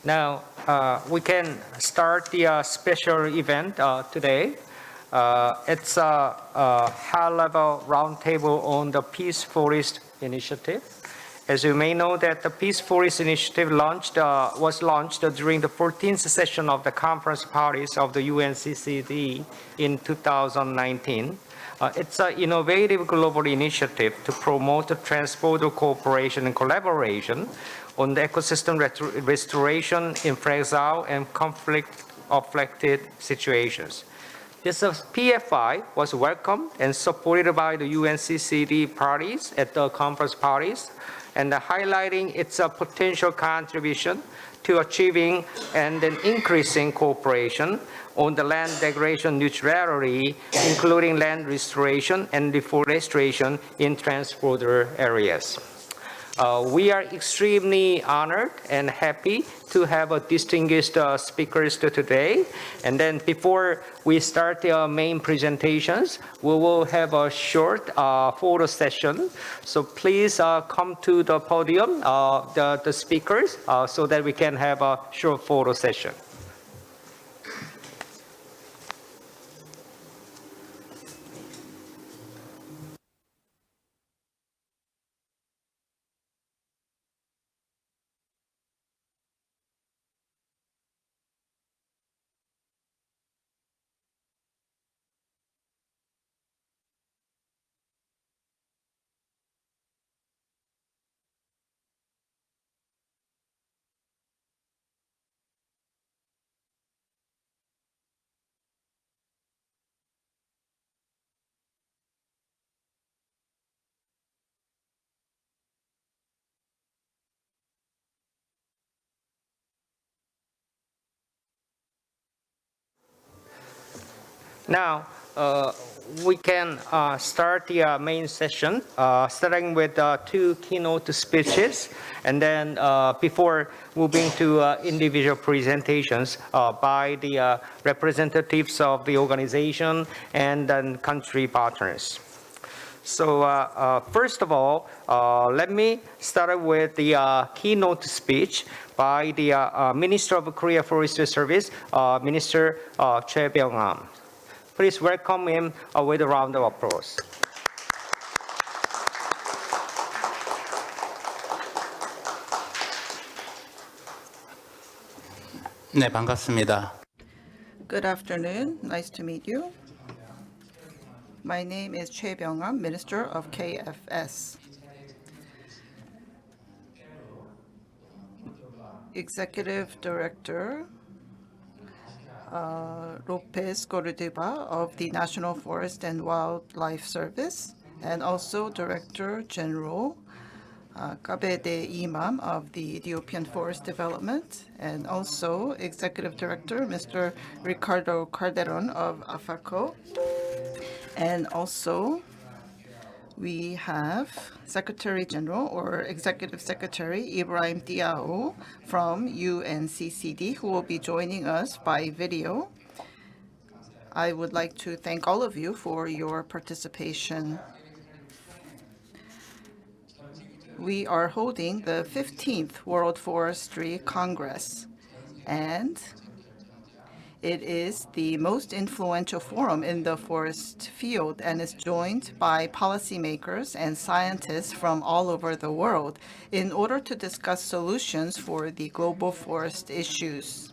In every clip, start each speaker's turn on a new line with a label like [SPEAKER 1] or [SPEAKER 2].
[SPEAKER 1] Now, we can start the special event today. It's a high-level roundtable on the Peace Forest Initiative. As you may know, that the Peace Forest Initiative was launched during the 14th session of the Conference Parties of the UNCCD in 2019. It's an innovative global initiative to promote transborder cooperation and collaboration on the ecosystem restoration in fragile and conflict-affected situations. This PFI was welcomed and supported by the UNCCD parties at the conference parties, and highlighting its potential contribution to achieving and then increasing cooperation on the land degradation neutrality, including land restoration and deforestation in transborder areas. We are extremely honored and happy to have distinguished speakers today. And then before we start the main presentations, we will have a short photo session. So please come to the podium, the speakers, so that we can have a short photo session. Now, we can start the main session, starting with two keynote speeches, and then before moving to individual presentations by the representatives of the organization and then country partners. So first of all, let me start with the keynote speech by the Minister of Korea Forestry Service, Minister Choi Byung-am. Please welcome him with a round of applause.
[SPEAKER 2] 네, 반갑습니다.
[SPEAKER 3] Good afternoon. Nice to meet you. My name is Choi Byung-am, Minister of KFS. Executive Director Lopez Cordoba of the National Forest and Wildlife Service, and also Director General Kabede Imam of the Ethiopian Forest Development, and also Executive Director Mr. Ricardo Calderon of AFACO. And also we have Secretary General or Executive Secretary Ibrahim Diao from UNCCD, who will be joining us by video. I would like to thank all of you for your participation. We are holding the 15th World Forestry Congress, and it is the most influential forum in the forest field and is joined by policymakers and scientists from all over the world in order to discuss solutions for the global forest issues.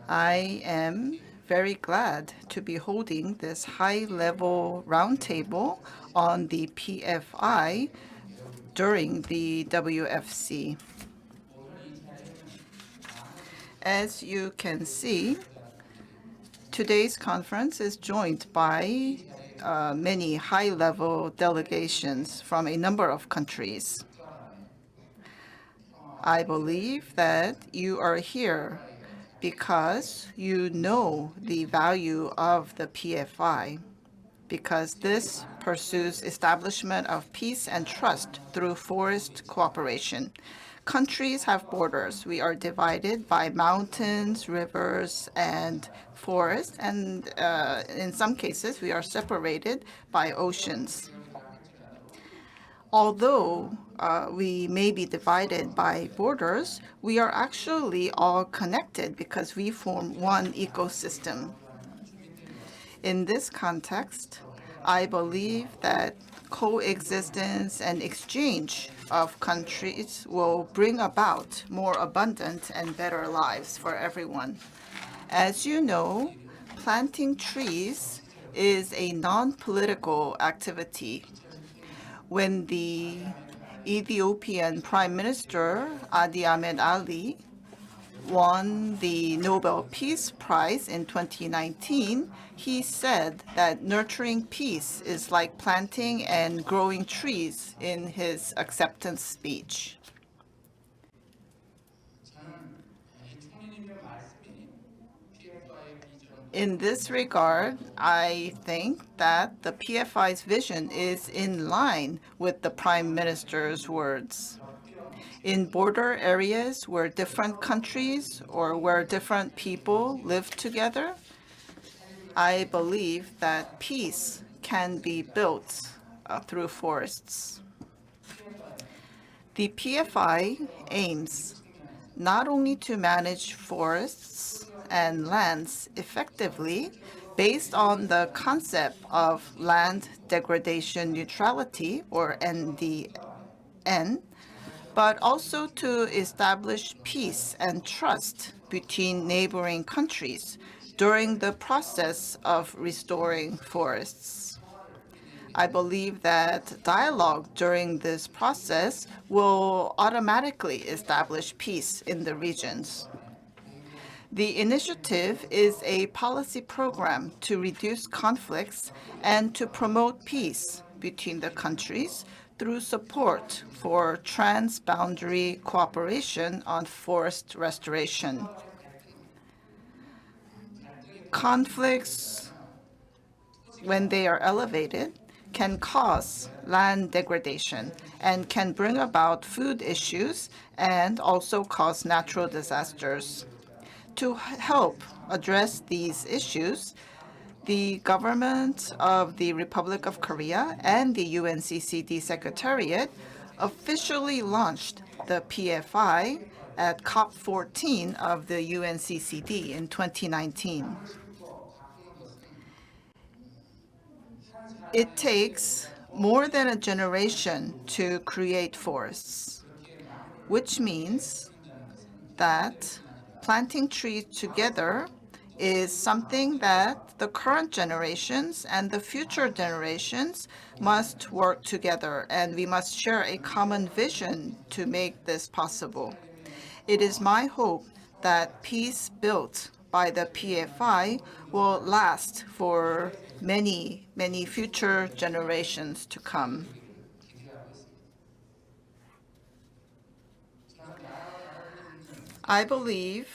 [SPEAKER 3] I am very glad to be holding this high-level roundtable on the PFI during the WFC. As you can see, today's conference is joined by many high-level delegations from a number of countries. I believe that you are here because you know the value of the PFI, because this pursues establishment of peace and trust through forest cooperation. Countries have borders. We are divided by mountains, rivers, and forests, and in some cases, we are separated by oceans. Although we may be divided by borders, we are actually all connected because we form one ecosystem. In this context, I believe that coexistence and exchange of countries will bring about more abundant and better lives for everyone. As you know, planting trees is a non-political activity. When the Ethiopian Prime Minister Abiy Ahmed Ali won the Nobel Peace Prize in 2019, he said that nurturing peace is like planting and growing trees in his acceptance speech. In this regard, I think that the PFI's vision is in line with the Prime Minister's words. In border areas where different countries or where different people live together, I believe that peace can be built through forests. The PFI aims not only to manage forests and lands effectively based on the concept of land degradation neutrality, or NDN, but also to establish peace and trust between neighboring countries during the process of restoring forests. I believe that dialogue during this process will automatically establish peace in the regions. The initiative is a policy program to reduce conflicts and to promote peace between the countries through support for transboundary cooperation on forest restoration. Conflicts, when they are elevated, can cause land degradation and can bring about food issues and also cause natural disasters. To help address these issues, the government of the Republic of Korea and the UNCCD Secretariat officially launched the PFI at COP14 of the UNCCD in 2019. It takes more than a generation to create forests, which means that planting trees together is something that the current generations and the future generations must work together, and we must share a common vision to make this possible. It is my hope that peace built by the PFI will last for many, many future generations to come. I believe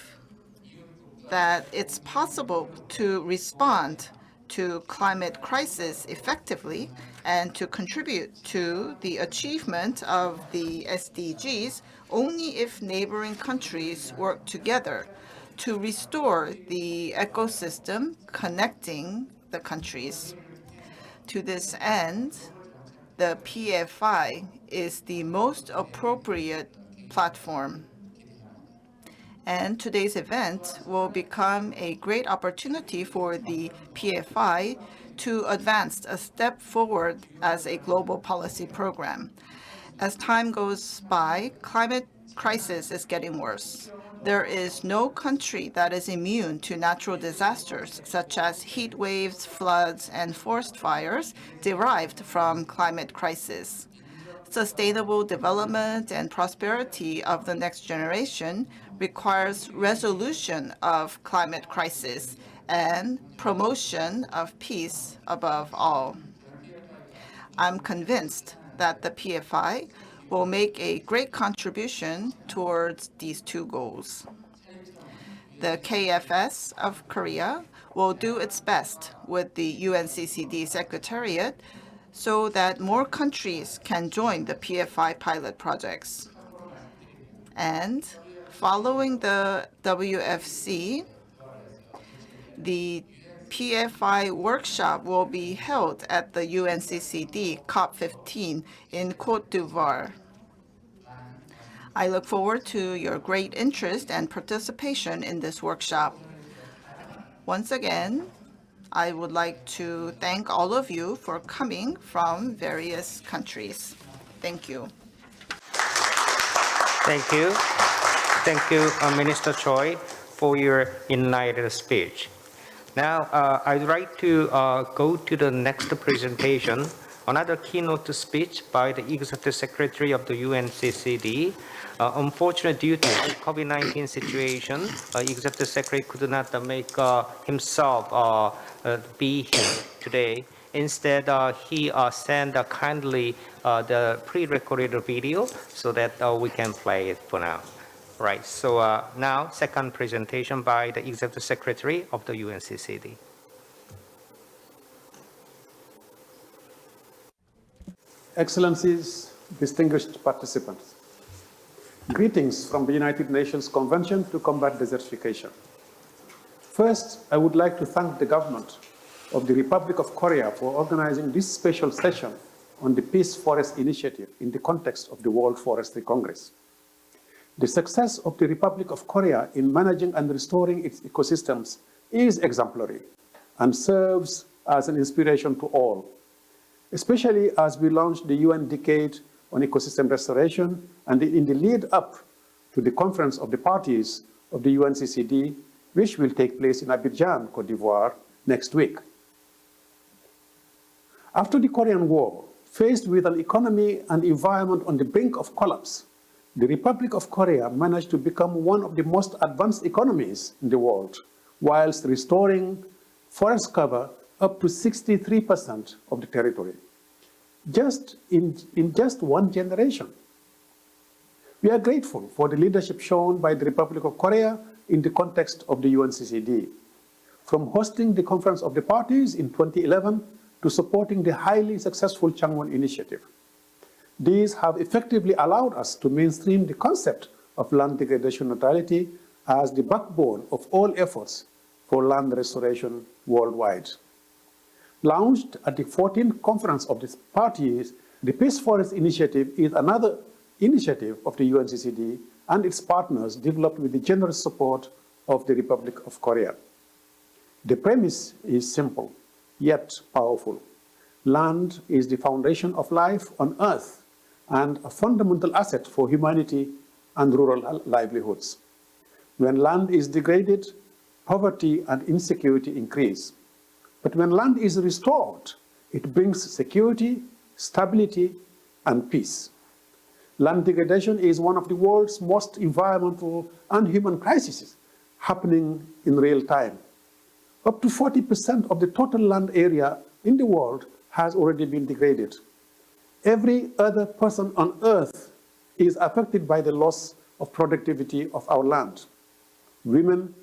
[SPEAKER 3] that it's possible to respond to climate crisis effectively and to contribute to the achievement of the SDGs only if neighboring countries work together to restore the ecosystem connecting the countries. To this end, the PFI is the most appropriate platform. And today's event will become a great opportunity for the PFI to advance a step forward as a global policy program. As time goes by, climate crisis is getting worse. There is no country that is immune to natural disasters such as heat waves, floods, and forest fires derived from climate crisis. Sustainable development and prosperity of the next generation requires resolution of climate crisis and promotion of peace above all. I'm convinced that the PFI will make a great contribution towards these two goals. The KFS of Korea will do its best with the UNCCD Secretariat so that more countries can join the PFI pilot projects. And following the WFC, the PFI workshop will be held at the UNCCD COP15 in Côte d'Ivoire. I look forward to your great interest and participation in this workshop. Once again, I would like to thank all of you for coming from various countries. Thank you.
[SPEAKER 1] Thank you. Thank you, Minister Choi, for your enlightened speech. Now, I'd like to go to the next presentation, another keynote speech by the Executive Secretary of the UNCCD. Unfortunately, due to the COVID-19 situation, Executive Secretary could not make himself be here today. Instead, he sent kindly the pre-recorded video so that we can play it for now. Right, so now, second presentation by the Executive Secretary of the UNCCD.
[SPEAKER 4] Excellencies, distinguished participants. Greetings from the United Nations Convention to Combat Desertification. First, I would like to thank the government of the Republic of Korea for organizing this special session on the Peace Forest Initiative in the context of the World Forestry Congress. The success of the Republic of Korea in managing and restoring its ecosystems is exemplary and serves as an inspiration to all, especially as we launch the UN Decade on Ecosystem Restoration and in the lead up to the Conference of the Parties of the UNCCD, which will take place in Abidjan, Côte d'Ivoire, next week. After the Korean War, faced with an economy and environment on the brink of collapse, the Republic of Korea managed to become one of the most advanced economies in the world, whilst restoring forest cover up to 63% of the territory, just in just one generation. We are grateful for the leadership shown by the Republic of Korea in the context of the UNCCD, from hosting the Conference of the Parties in 2011 to supporting the highly successful Changwon Initiative. These have effectively allowed us to mainstream the concept of land degradation neutrality as the backbone of all efforts for land restoration worldwide. Launched at the 14th Conference of the Parties, the Peace Forest Initiative is another initiative of the UNCCD and its partners developed with the generous support of the Republic of Korea. The premise is simple, yet powerful. Land is the foundation of life on Earth and a fundamental asset for humanity and rural livelihoods. When land is degraded, poverty and insecurity increase. But when land is restored, it brings security, stability, and peace. Land degradation is one of the world's most environmental and human crises happening in real time. Up to 40% of the total land area in the world has already been degraded. Every other person on Earth is affected by the loss of productivity of our land. Women,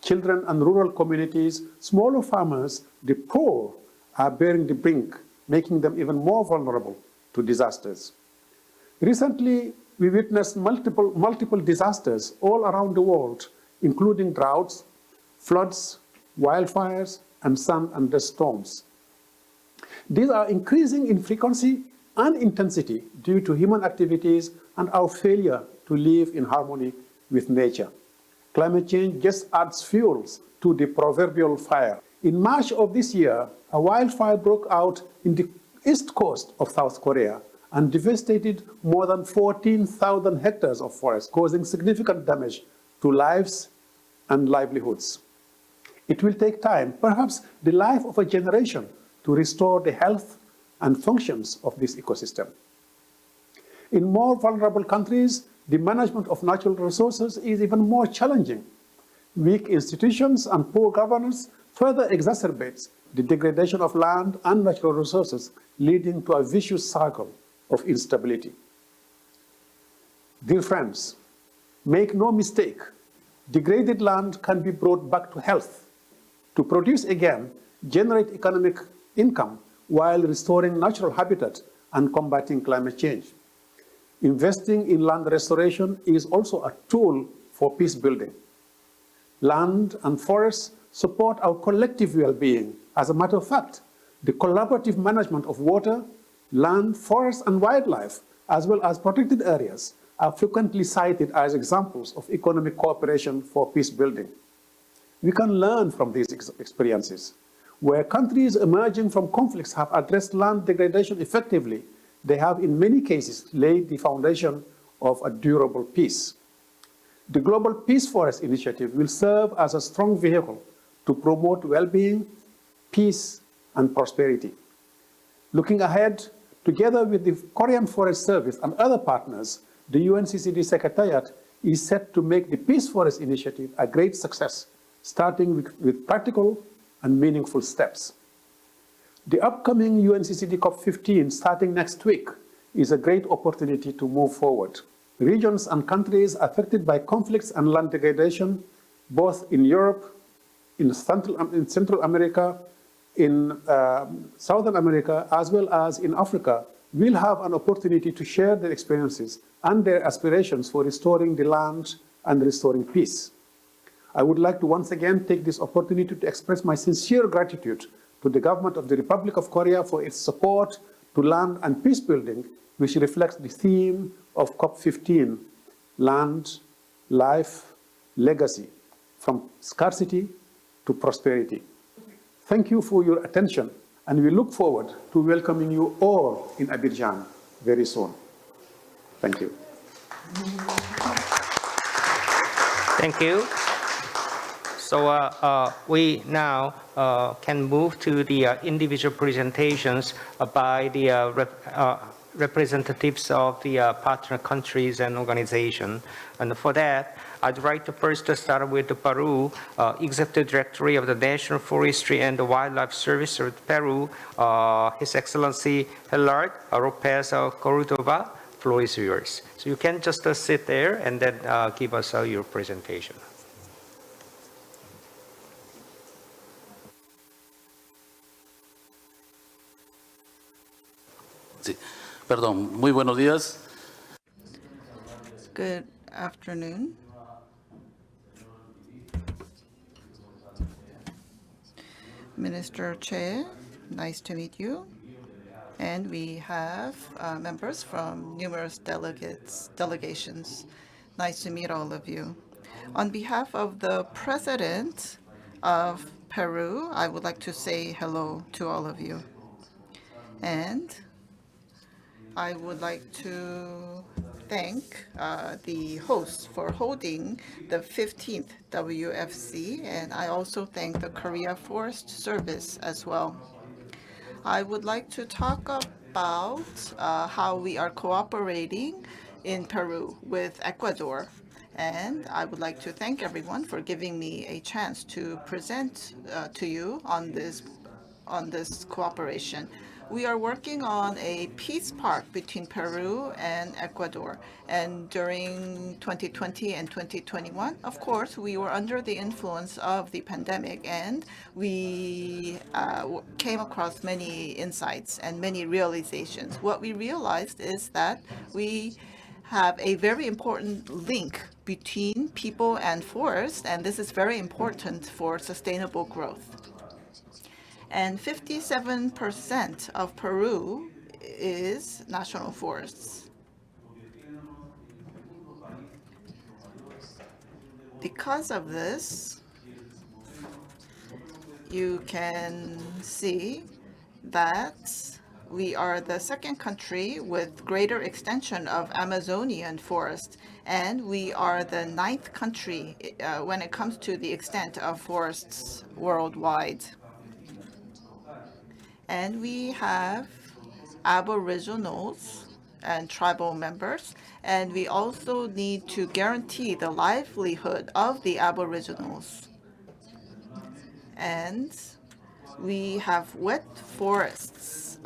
[SPEAKER 4] children, and rural communities, smaller farmers, the poor are bearing the brink, making them even more vulnerable to disasters. Recently, we witnessed multiple disasters all around the world, including droughts, floods, wildfires, and sun and dust storms. These are increasing in frequency and intensity due to human activities and our failure to live in harmony with nature. Climate change just adds fuels to the proverbial fire. In March of this year, a wildfire broke out in the east coast of South Korea and devastated more than 14,000 hectares of forest, causing significant damage to lives and livelihoods. It will take time, perhaps the life of a generation, to restore the health and functions of this ecosystem. In more vulnerable countries, the management of natural resources is even more challenging. Weak institutions and poor governance further exacerbates the degradation of land and natural resources, leading to a vicious cycle of instability. Dear friends, make no mistake, degraded land can be brought back to health, to produce again, generate economic income while restoring natural habitat and combating climate change. Investing in land restoration is also a tool for peace building. Land and forests support our collective well-being. As a matter of fact, the collaborative management of water, land, forests, and wildlife, as well as protected areas, are frequently cited as examples of economic cooperation for peace building. We can learn from these experiences. Where countries emerging from conflicts have addressed land degradation effectively, they have in many cases laid the foundation of a durable peace. The Global Peace Forest Initiative will serve as a strong vehicle to promote well-being, peace, and prosperity. Looking ahead, together with the Korean Forest Service and other partners, the UNCCD Secretariat is set to make the Peace Forest Initiative a great success, starting with practical and meaningful steps. The upcoming UNCCD COP15 starting next week is a great opportunity to move forward. Regions and countries affected by conflicts and land degradation, both in Europe, in Central America, in Southern America, as well as in Africa, will have an opportunity to share their experiences and their aspirations for restoring the land and restoring peace. I would like to once again take this opportunity to express my sincere gratitude to the government of the Republic of Korea for its support to land and peace building, which reflects the theme of COP15, land, life, legacy, from scarcity to prosperity. Thank you for your attention, and we look forward to welcoming you all in Abidjan very soon. Thank you.
[SPEAKER 1] Thank you. So we now can move to the individual presentations by the representatives of the partner countries and organizations. And for that, I'd like to first start with the Peru, Executive Director of the National Forestry and Wildlife Service of Peru, His Excellency Hilard Lopez Cordova. Floor is yours. So you can just sit there and then give us your presentation.
[SPEAKER 2] Sí. Perdón, muy buenos días.
[SPEAKER 3] Good afternoon. Minister Che, nice to meet you. And we have members from numerous delegations. Nice to meet all of you. On behalf of the President of Peru, I would like to say hello to all of you. And I would like to thank the hosts for holding the 15th WFC, and I also thank the Korea Forest Service as well. I would like to talk about how we are cooperating in Peru with Ecuador. And I would like to thank everyone for giving me a chance to present to you on this cooperation. We are working on a peace park between Peru and Ecuador. And during 2020 and 2021, of course, we were under the influence of the pandemic, and we came across many insights and many realizations. What we realized is that we have a very important link between people and forest, and this is very important for sustainable growth. And 57% of Peru is national forests. Because of this, you can see that we are the second country with greater extension of Amazonian forest, and we are the 9th country when it comes to the extent of forests worldwide. And we have aboriginals and tribal members, and we also need to guarantee the livelihood of the aboriginals. And we have wet forests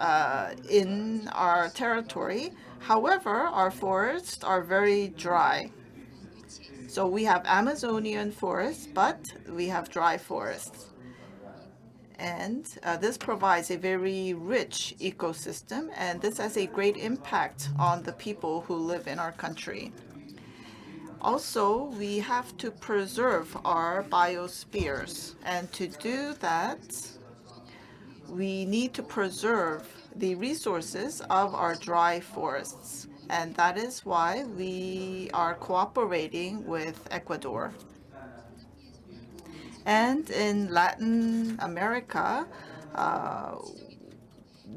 [SPEAKER 3] in our territory. However, our forests are very dry. So we have Amazonian forests, but we have dry forests. And this provides a very rich ecosystem, and this has a great impact on the people who live in our country. Also, we have to preserve our biospheres. And to do that, we need to preserve the resources of our dry forests. And that is why we are cooperating with Ecuador. And in Latin America,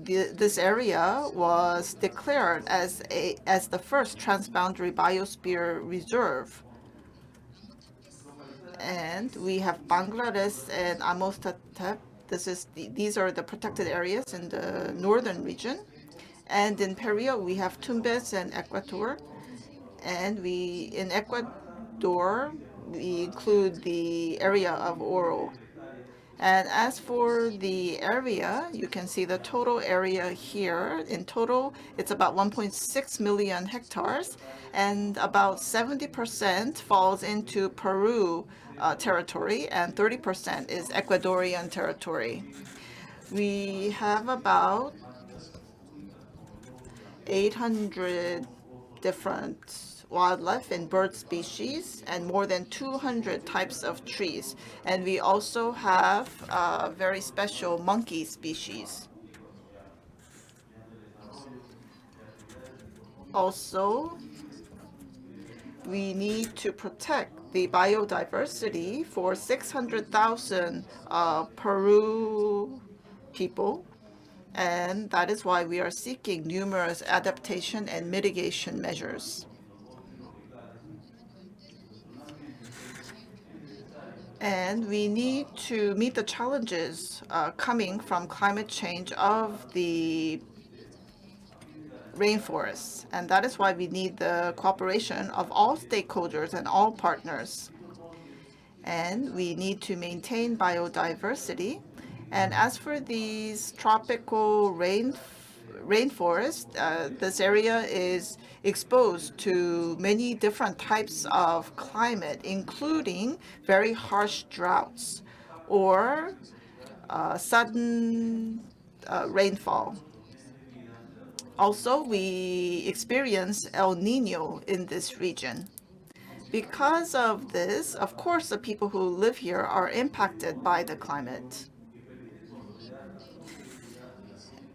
[SPEAKER 3] this area was declared as the first transboundary biosphere reserve. And we have Bangladesh and Amostatep. These are the protected areas in the northern region. And in Peru, we have Tumbes and Ecuador. And in Ecuador, we include the area of Oro. And as for the area, you can see the total area here. In total, it's about 1.6 million hectares, and about 70% falls into Peru territory, and 30% is Ecuadorian territory. We have about 800 different wildlife and bird species and more than 200 types of trees. And we also have a very special monkey species. Also, we need to protect the biodiversity for 600,000 Peru people. And that is why we are seeking numerous adaptation and mitigation measures. And we need to meet the challenges coming from climate change of the rainforests. And that is why we need the cooperation of all stakeholders and all partners. And we need to maintain biodiversity. And as for these tropical rainforest, this area is exposed to many different types of climate, including very harsh droughts or sudden rainfall. Also, we experience El Nino in this region. Because of this, of course, the people who live here are impacted by the climate.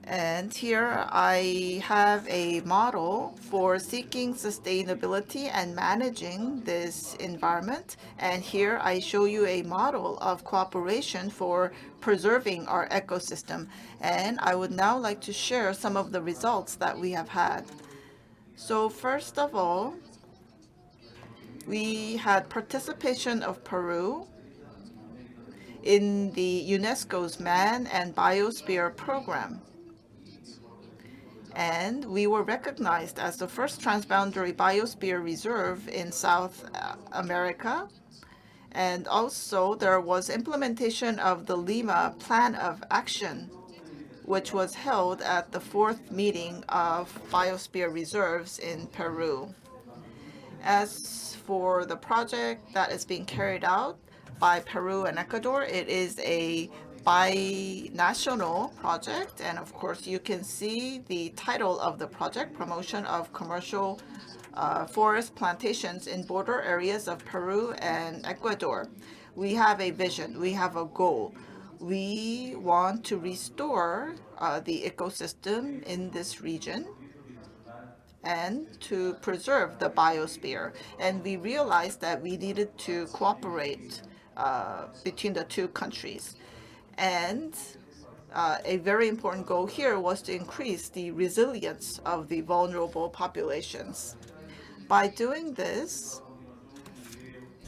[SPEAKER 3] And here I have a model for seeking sustainability and managing this environment. And here I show you a model of cooperation for preserving our ecosystem. And I would now like to share some of the results that we have had. So first of all, we had participation of Peru in the UNESCO's Man and Biosphere program. And we were recognized as the first transboundary biosphere reserve in South America. And also there was implementation of the Lima Plan of Action, which was held at the 4th meeting of biosphere reserves in Peru. As for the project that is being carried out by Peru and Ecuador, it is a binational project, and of course you can see the title of the project, Promotion of Commercial Forest Plantations in Border Areas of Peru and Ecuador. We have a vision, we have a goal. We want to restore the ecosystem in this region and to preserve the biosphere. And we realized that we needed to cooperate between the two countries. And a very important goal here was to increase the resilience of the vulnerable populations. By doing this,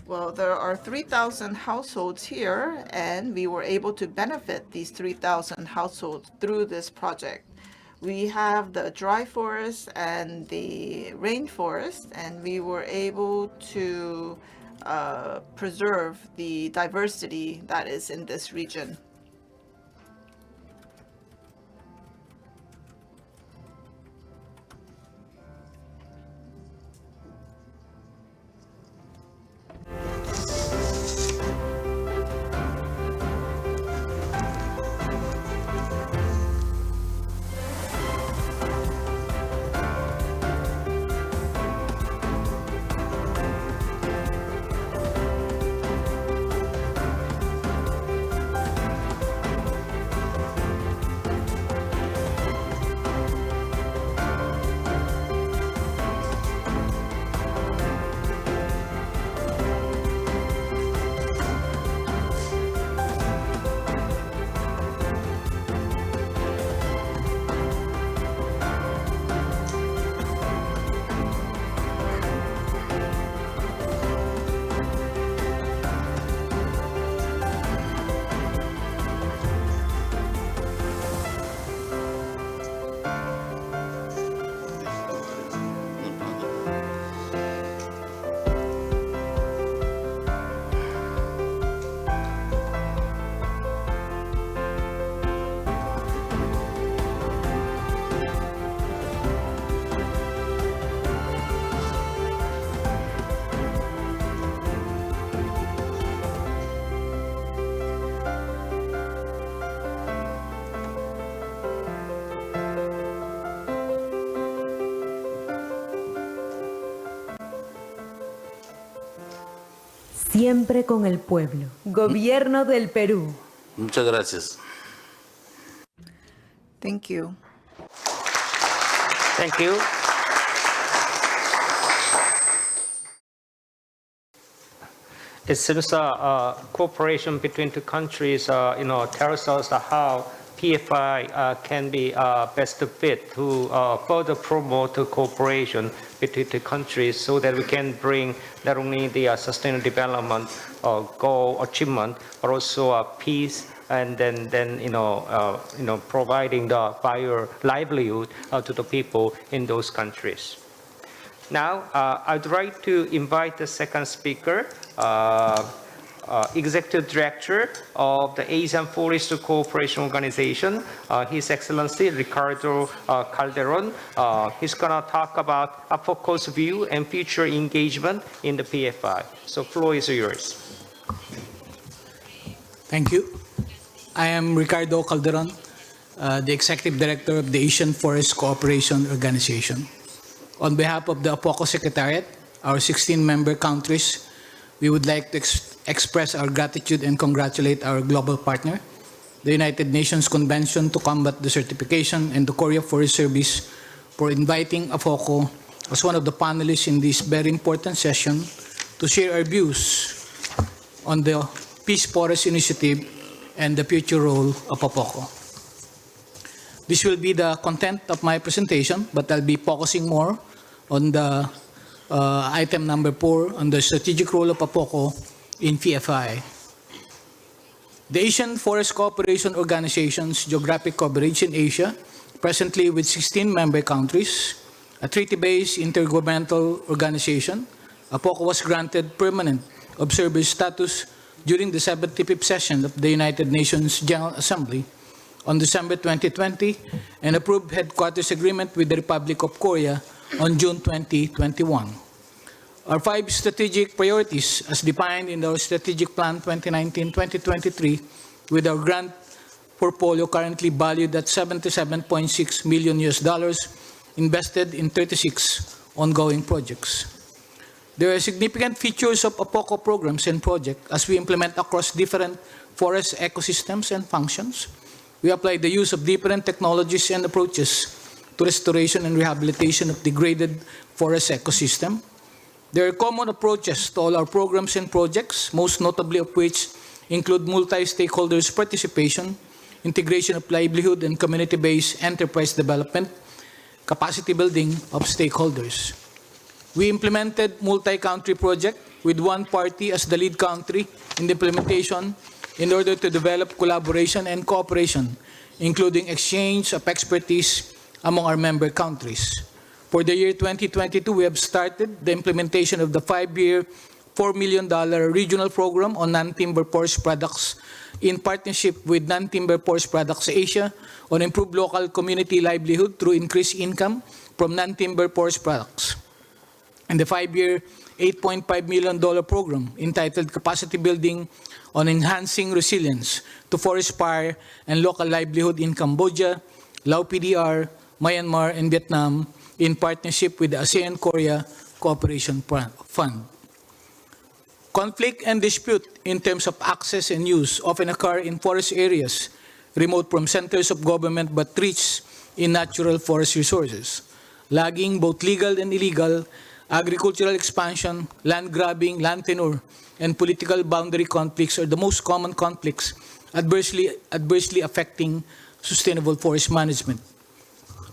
[SPEAKER 3] well, there are 3,000 households here, and we were able to benefit these 3,000 households through this project. We have the dry forest and the rainforest, and we were able to preserve the diversity that is in this region.
[SPEAKER 5] Siempre con el pueblo. Gobierno del Perú.
[SPEAKER 2] Muchas gracias.
[SPEAKER 3] Thank you.
[SPEAKER 1] Thank you. It seems cooperation between two countries, tells us how PFI can be best fit to further promote the cooperation between the countries so that we can bring not only the sustainable development goal achievement, but also peace and then providing the fire livelihood to the people in those countries. Now, I'd like to invite the second speaker, Executive Director of the Asian Forest Cooperation Organization, His Excellency Ricardo Calderon. He's going to talk about APOCO's view and future engagement in the PFI. So, floor is yours.
[SPEAKER 6] Thank you. I am Ricardo Calderon, the Executive Director of the Asian Forest Cooperation Organization. On behalf of the APOCO Secretariat, our 16-member countries, we would like to express our gratitude and congratulate our global partner, the United Nations Convention to Combat Desertification and the Korea Forest Service, for inviting APOCO as one of the panelists in this very important session to share our views on the Peace Forest Initiative and the future role of APOCO. This will be the content of my presentation, but I'll be focusing more on the item number 4 on the strategic role of APOCO in PFI. The Asian Forest Cooperation Organization's geographic coverage in Asia, presently with 16 member countries, a treaty-based intergovernmental organization, APOCO was granted permanent observer status during the 75th session of the United Nations General Assembly on December 2020 and approved headquarters agreement with the Republic of Korea on June 2021. Our 5 strategic priorities as defined in our Strategic Plan 2019-2023 with our grant portfolio currently valued at $77.6 million invested in 36 ongoing projects. There are significant features of APOCO programs and projects as we implement across different forest ecosystems and functions. We apply the use of different technologies and approaches to restoration and rehabilitation of degraded forest ecosystem. There are common approaches to all our programs and projects, most notably of which include multi-stakeholders participation, integration of livelihood and community-based enterprise development, capacity building of stakeholders. We implemented multi-country project with one party as the lead country in the implementation in order to develop collaboration and cooperation, including exchange of expertise among our member countries. For the year 2022, we have started the implementation of the 5-year, $4 million regional program on non-timber forest products in partnership with Non-Timber Forest Products Asia on improved local community livelihood through increased income from non-timber forest products. And the 5-year, $8.5 million program entitled Capacity Building on Enhancing Resilience to Forest Fire and Local Livelihood in Cambodia, Lao PDR, Myanmar, and Vietnam in partnership with the ASEAN-Korea Cooperation Fund. Conflict and dispute in terms of access and use often occur in forest areas remote from centers of government but rich in natural forest resources. Logging, both legal and illegal, agricultural expansion, land grabbing, land tenure, and political boundary conflicts are the most common conflicts adversely affecting sustainable forest management.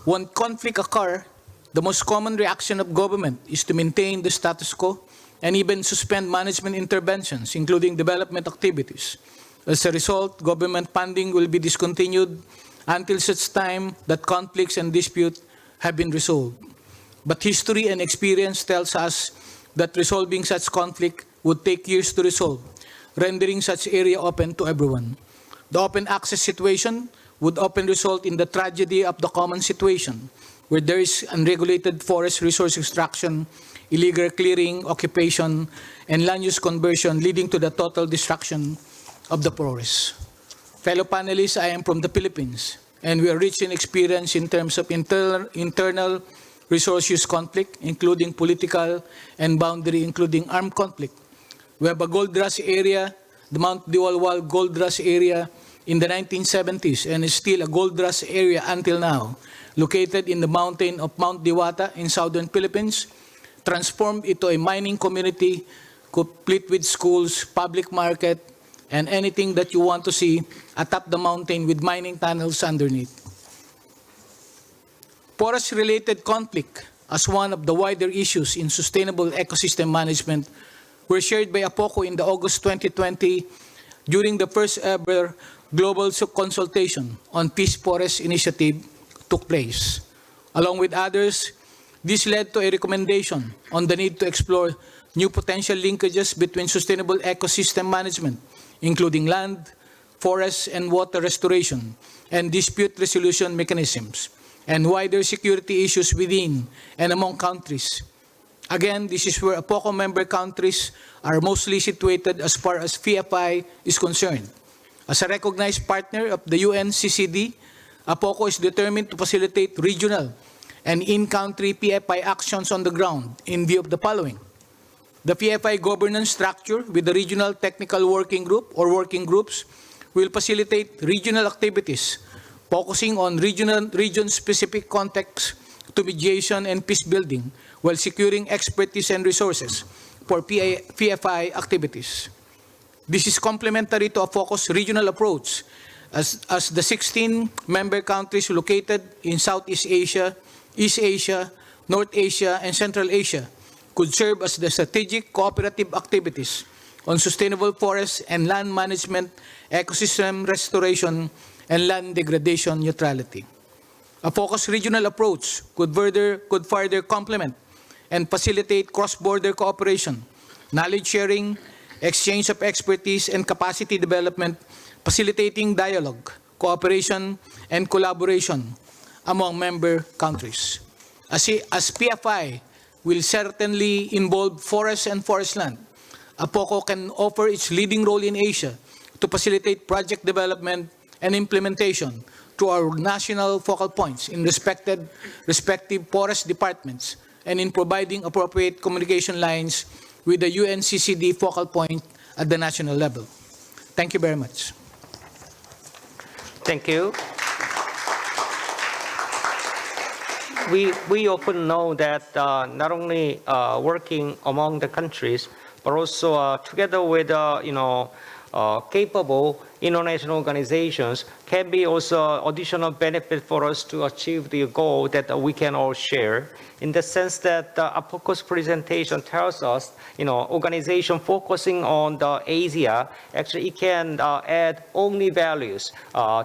[SPEAKER 6] When conflict occurs, the most common reaction of government is to maintain the status quo and even suspend management interventions, including development activities. As a result, government funding will be discontinued until such time that conflicts and disputes have been resolved. But history and experience tells us that resolving such conflict would take years to resolve, rendering such area open to everyone. The open access situation would often result in the tragedy of the common situation, where there is unregulated forest resource extraction, illegal clearing, occupation, and land use conversion, leading to the total destruction of the forest. Fellow panelists, I am from the Philippines, and we are rich in experience in terms of internal resource use conflict, including political and boundary, including armed conflict. We have a gold rush area, the Mount Diwalwal gold rush area in the 1970s, and is still a gold rush area until now, located in the mountain of Mount Diwata in southern Philippines, transformed into a mining community complete with schools, public market, and anything that you want to see atop the mountain with mining tunnels underneath. Forest-related conflict as one of the wider issues in sustainable ecosystem management were shared by APOCO in the August 2020 during the first ever global consultation on Peace Forest Initiative took place. Along with others, this led to a recommendation on the need to explore new potential linkages between sustainable ecosystem management, including land, forest, and water restoration, and dispute resolution mechanisms, and wider security issues within and among countries. Again, this is where APOCO member countries are mostly situated as far as PFI is concerned. As a recognized partner of the UNCCD, APOCO is determined to facilitate regional and in-country PFI actions on the ground in view of the following. The PFI governance structure with the regional technical working group or working groups will facilitate regional activities focusing on region-specific contexts to mediation and peace building while securing expertise and resources for PFI activities. This is complementary to a focused regional approach as the 16 member countries located in Southeast Asia, East Asia, North Asia, and Central Asia could serve as the strategic cooperative activities on sustainable forest and land management, ecosystem restoration, and land degradation neutrality. A focused regional approach could further complement and facilitate cross-border cooperation, knowledge sharing, exchange of expertise, and capacity development, facilitating dialogue, cooperation, and collaboration among member countries. As PFI will certainly involve forests and forest land, APOCO can offer its leading role in Asia to facilitate project development and implementation to our national focal points in respective forest departments and in providing appropriate communication lines with the UNCCD focal point at the national level. Thank you very much.
[SPEAKER 1] Thank you. We often know that not only working among the countries, but also together with capable international organizations can be also additional benefit for us to achieve the goal that we can all share. In the sense that APOCO's presentation tells us, organization focusing on the Asia, actually it can add only values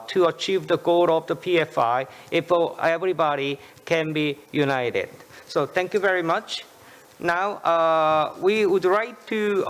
[SPEAKER 1] to achieve the goal of the PFI if everybody can be united. So thank you very much. Now we would like to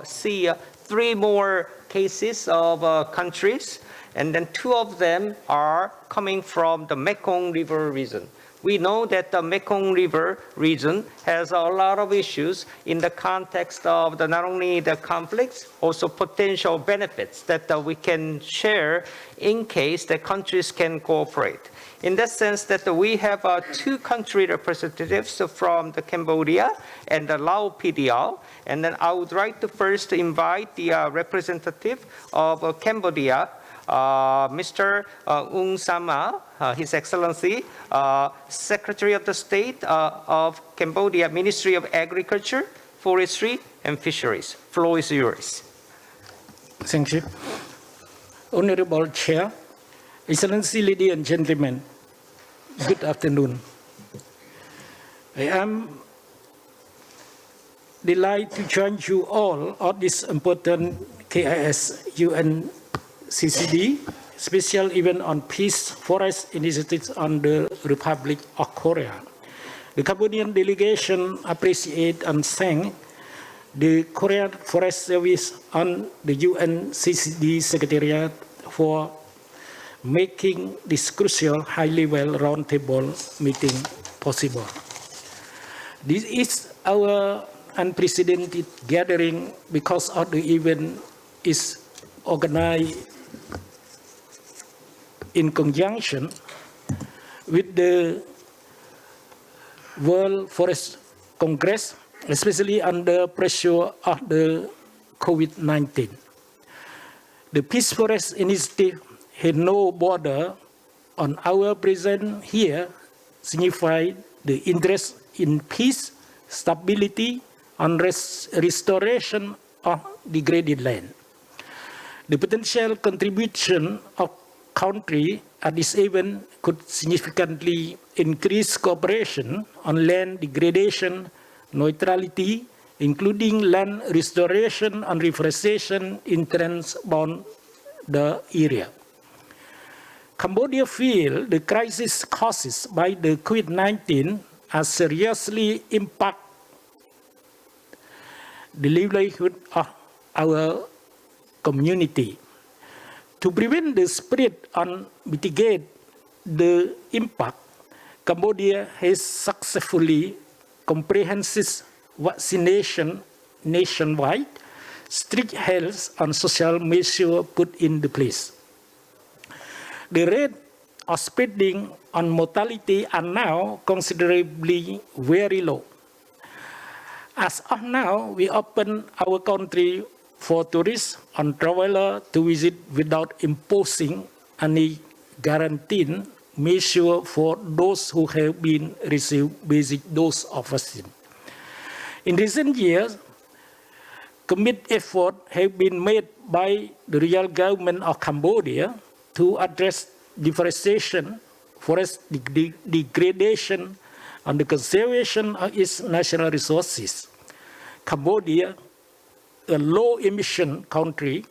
[SPEAKER 1] see 3 more cases of countries, and then 2 of them are coming from the Mekong River region. We know that the Mekong River region has a lot of issues in the context of not only the conflicts, also potential benefits that we can share in case the countries can cooperate. In that sense that we have 2 country representatives from the Cambodia and the Lao PDL. And then I would like to first invite the representative of Cambodia, Mr. Ung Sama, His Excellency, Secretary of the State of Cambodia, Ministry of Agriculture, Forestry, and Fisheries. Floor is yours.
[SPEAKER 7] Thank you. Honorable Chair, Excellency, ladies and gentlemen, good afternoon. I am delighted to join you all on this important KIS UNCCD special event on peace forest initiatives on the Republic of Korea. The Cambodian delegation appreciate and thank the Korean Forest Service and the UNCCD Secretariat for making this crucial high-level roundtable meeting possible. This is our unprecedented gathering because of the event is organized in conjunction with the World Forest Congress, especially under pressure of the COVID-19. The Peace Forest Initiative had no border on our presence here signify the interest in peace, stability, and restoration of degraded land. The potential contribution of country at this event could significantly increase cooperation on land degradation, neutrality, including land restoration and reforestation in transborder area. Cambodia feels the crisis caused by the COVID-19 has seriously impacted the livelihood of our community. To prevent the spread and mitigate the impact, Cambodia has successfully comprehensive vaccination nationwide, strict health and social measures put into place. The rate of spreading and mortality are now considerably very low. As of now, we open our country for tourists and travelers to visit without imposing any guaranteed measure for those who have been received basic dose of vaccine. In recent years, committed efforts have been made by the real government of Cambodia to address deforestation, forest degradation, and the conservation of its natural resources. Cambodia, a low-emission country,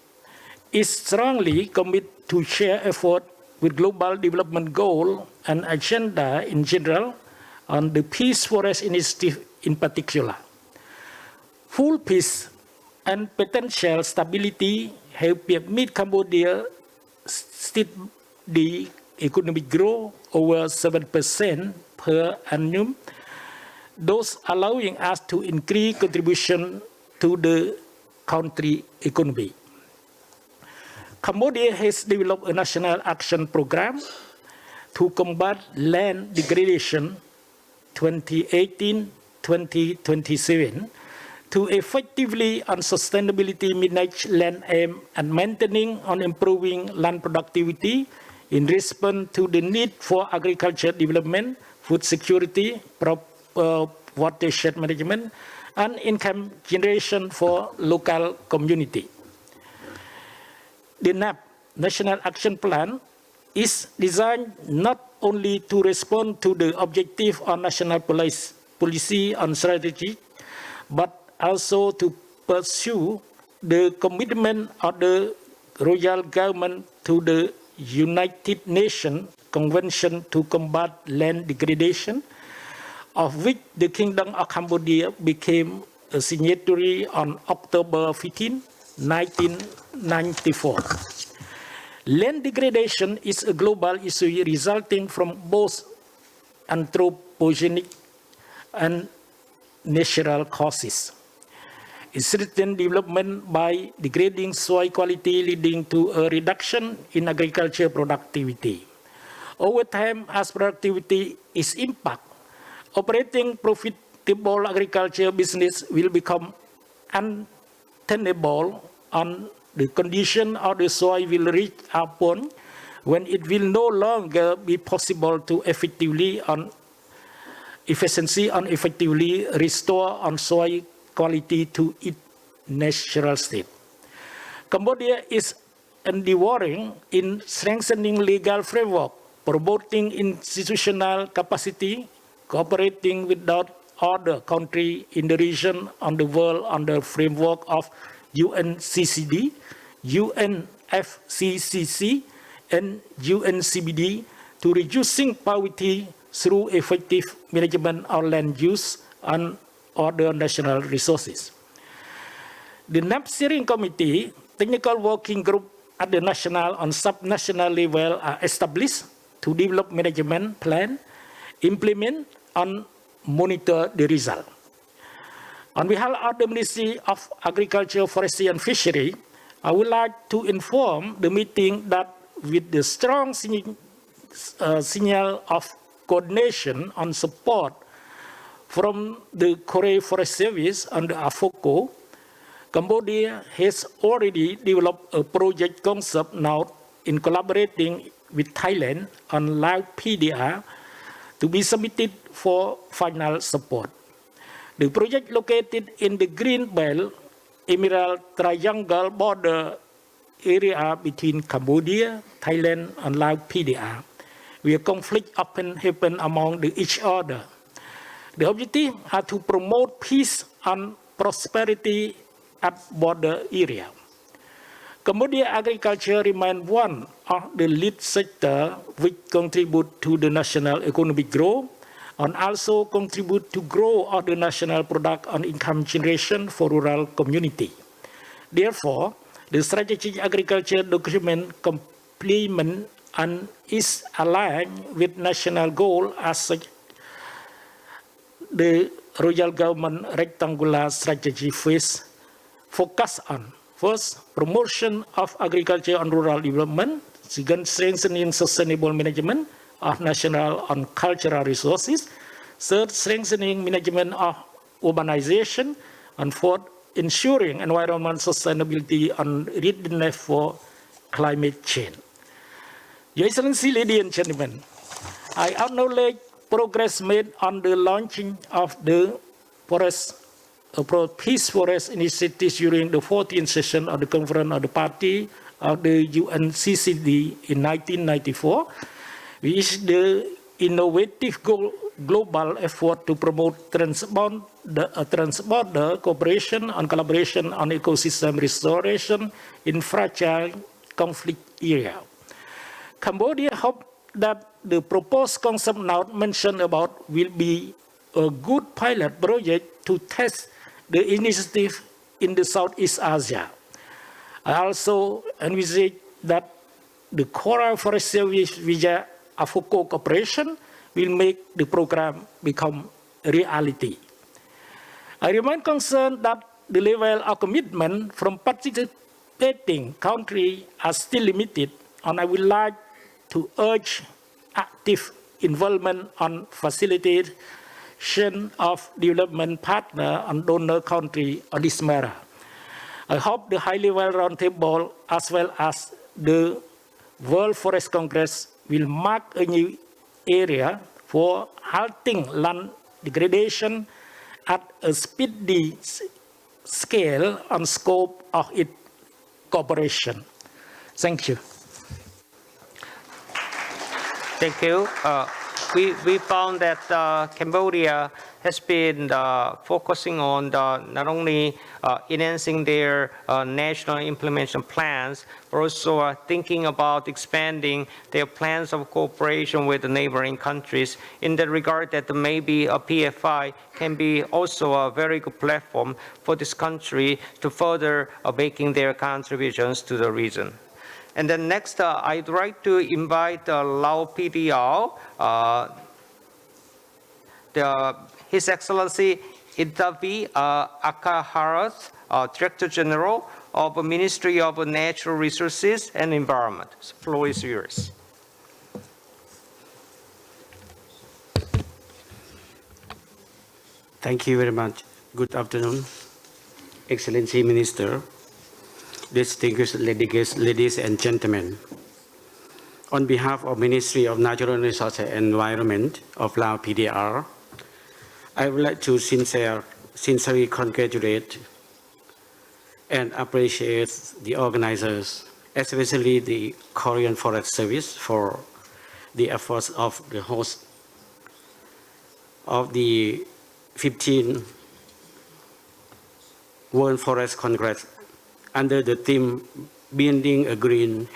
[SPEAKER 7] is strongly committed to share effort with global development goals and agenda in general, and the Peace Forest Initiative in particular. Full peace and potential stability have permitted Cambodia steady economic growth over 7% per annum, thus allowing us to increase contribution to the country economy. Cambodia has developed a national action program to combat land degradation 2018-2027 to effectively and sustainably manage land aim and maintaining and improving land productivity in response to the need for agriculture development, food security, watershed management, and income generation for local community. The NAP, National Action Plan, is designed not only to respond to the objective of national policy and strategy, but also to pursue the commitment of the royal government to the United Nations Convention to combat land degradation, of which the Kingdom of Cambodia became a signatory on October 15, 1994. Land degradation is a global issue resulting from both anthropogenic and natural causes. Its certain development by degrading soil quality leading to a reduction in agriculture productivity. Over time, as productivity is impacted, operating profitable agriculture business will become untenable and the condition of the soil will reach a point when it will no longer be possible to effectively and effectively restore on soil quality to its natural state. Cambodia is endeavoring in strengthening legal framework, promoting institutional capacity, cooperating with other countries in the region and the world under the framework of UNCCD, UNFCCC, and UNCCD to reducing poverty through effective management of land use and other national resources. The NAP Steering Committee Technical Working Group at the national and sub-national level are established to develop management plan, implement, and monitor the result. On behalf of the Ministry of Agriculture, Forestry, and Fishery, I would like to inform the meeting that with the strong signal of coordination and support from the Korea Forest Service and the AFOCO, Cambodia has already developed a project concept now in collaborating with Thailand on live PDR to be submitted for final support. The project located in the Green Belt Emerald Triangle border area between Cambodia, Thailand, and Laos PDR, where conflict often happen among each other. The objective are to promote peace and prosperity at border area. Cambodia agriculture remains one of the lead sector which contribute to the national economic growth and also contribute to growth of the national product and income generation for rural community. Therefore, the strategic agriculture document complement and is aligned with national goal as such. The Royal Government Rectangular Strategy phase focus on first, promotion of agriculture and rural development, second, strengthening sustainable management of national and cultural resources, third, strengthening management of urbanization, and fourth, ensuring environmental sustainability and readiness for climate change. Your Excellency, ladies and gentlemen, I acknowledge progress made on the launching of the Peace Forest Initiative during the 14th session of the Conference of the Party of the UNCCD in 1994, which is the innovative global effort to promote transborder cooperation and collaboration on ecosystem restoration in fragile conflict area. Cambodia hopes that the proposed concept now mentioned about will be a good pilot project to test the initiative in the Southeast Asia. I also envisage that the Coral Forest Service via AFOCO cooperation will make the program become a reality. I remain concerned that the level of commitment from participating countries are still limited, and I would like to urge active involvement on facilitation of development partner and donor country on this matter. I hope the high-level roundtable as well as the World Forest Congress will mark a new area for halting land degradation at a speedy scale and scope of its cooperation. Thank you.
[SPEAKER 1] Thank you. We found that Cambodia has been focusing on not only enhancing their national implementation plans, but also thinking about expanding their plans of cooperation with the neighboring countries. In that regard, that maybe a PFI can be also a very good platform for this country to further making their contributions to the region. And then next, I'd like to invite Lao PDR, His Excellency Idavi Akaharath, Director General of the Ministry of Natural Resources and Environment. The floor is yours.
[SPEAKER 8] Thank you very much. Good afternoon, Excellency Minister, distinguished ladies and gentlemen. On behalf of Ministry of Natural Resources and Environment of Lao PDR, I would like to sincerely congratulate and appreciate the organizers, especially the Korean Forest Service, for the efforts of the host of the 15th World Forest Congress under the theme Building a Green,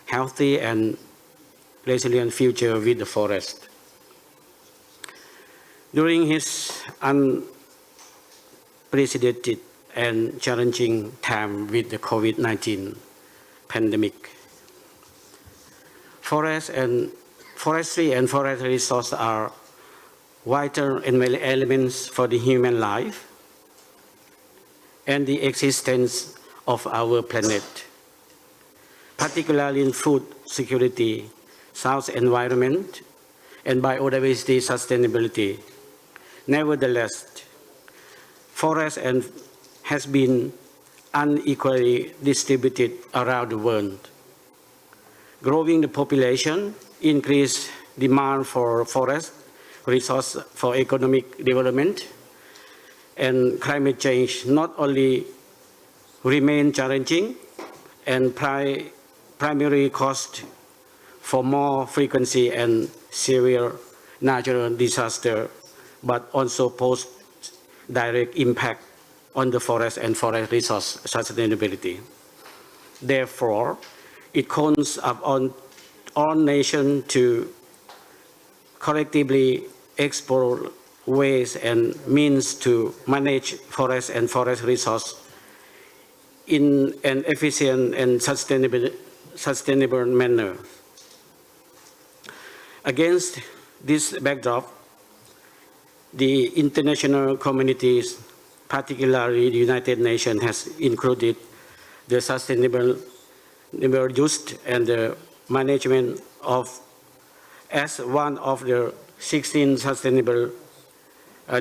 [SPEAKER 8] Healthy and Resilient Future with the Forest. During his unprecedented and challenging time with the COVID-19 pandemic, forestry and forest resources are vital elements for the human life and the existence of our planet, particularly in food security, sound environment, and biodiversity sustainability. Nevertheless, forests has been unequally distributed around the world. Growing the population, increased demand for forest resource for economic development, and climate change not only remain challenging and primary cost for more frequency and severe natural disaster, but also pose direct impact on the forest and forest resource sustainability. Therefore, it calls upon all nations to collectively explore ways and means to manage forest and forest resource in an efficient and sustainable manner. Against this backdrop, the international communities, particularly the United Nations, has included the sustainable use and the management of as one of the 16 sustainable